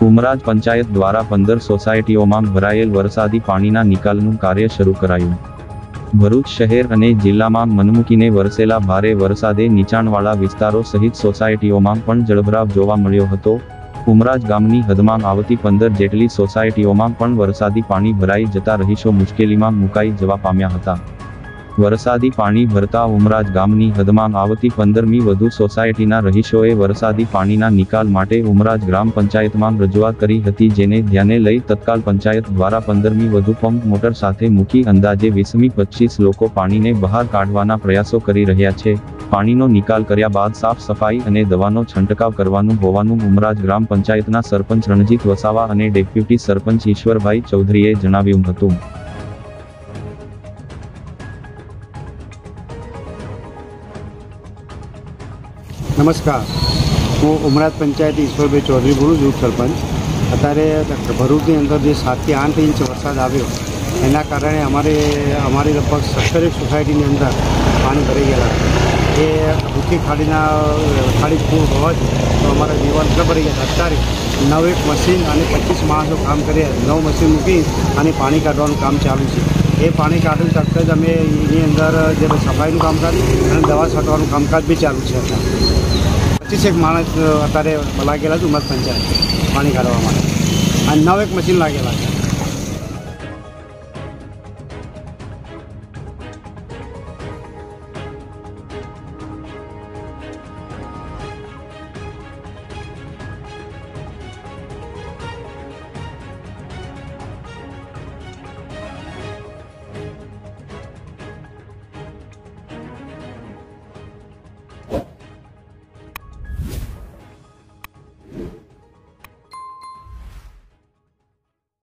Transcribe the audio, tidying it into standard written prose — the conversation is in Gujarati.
ઉમરાજ પંચાયત દ્વારા 15 સોસાયટીઓમાં ભરાયેલ વરસાદી પાણીના નિકાલનું કાર્ય શરૂ કરાયું। ભરૂચ શહેર અને જિલ્લામાં મનમૂકીને વરસેલા ભારે વરસાદે નીચાણવાળા વિસ્તારો સહિત સોસાયટીઓમાં પણ જળભરાવ જોવા મળ્યો હતો। ઉમરાજ ગામની હદમાં આવતી 15 જેટલી સોસાયટીઓમાં પણ વરસાદી પાણી ભરાઈ જતા રહીશો મુશ્કેલીમાં મુકાઈ જવા પામ્યા હતા। વરસાદી પાણી ભરતા ઉમરાજ ગામની હદમાં આવતી 15મી વધુ સોસાયટીના રહીશોએ વરસાદી પાણીના નિકાલ માટે ઉમરાજ ગ્રામ પંચાયતમાં રજૂઆત કરી હતી, જેને ધ્યાને લઈ તત્કાલ પંચાયત દ્વારા 15મી વધુ પંપ મોટર સાથે મૂકી અંદાજે 20મી 25 લોકો પાણીને બહાર કાઢવાના પ્રયાસો કરી રહ્યા છે। પાણીનો નિકાલ કર્યા બાદ સાફ સફાઈ અને દવાનો છંટકાવ કરવાનું હોવાનું ઉમરાજ ગ્રામ પંચાયતના સરપંચ રણજીત વસાવા અને ડેપ્યુટી સરપંચ ઈશ્વરભાઈ ચૌધરીએ જણાવ્યું હતું। नमस्कार, હું ઉમરાજ પંચાયત ઈશ્વરભાઈ ચૌધરી બોલું છું, સરપંચ। અત્યારે ભરૂચની અંદર જે 7 થી 8 ઇંચ વરસાદ આવ્યો એના કારણે અમારી લગભગ 17 સોસાયટીની અંદર પાણી ભરાઈ ગયેલા છે। એ ભૂખી ખાડી પૂર હોવાથી તો અમારા દીવાલ ભરાઈ ગયા હતા। અત્યારે 9 એક મશીન અને 25 માણસો કામ કર્યા, 9 મશીન મૂકી અને પાણી કાઢવાનું કામ ચાલુ છે। એ પાણી કાઢી તરત જ અમે એની અંદર જે સફાઈનું કામકાજ અને દવા છાંટવાનું કામકાજ બી ચાલુ છે। 25 માણસ અત્યારે લાગેલા છે ઉમરાજ પંચાયત પાણી કાઢવા માટે, અને 9 એક મશીન લાગેલા છે।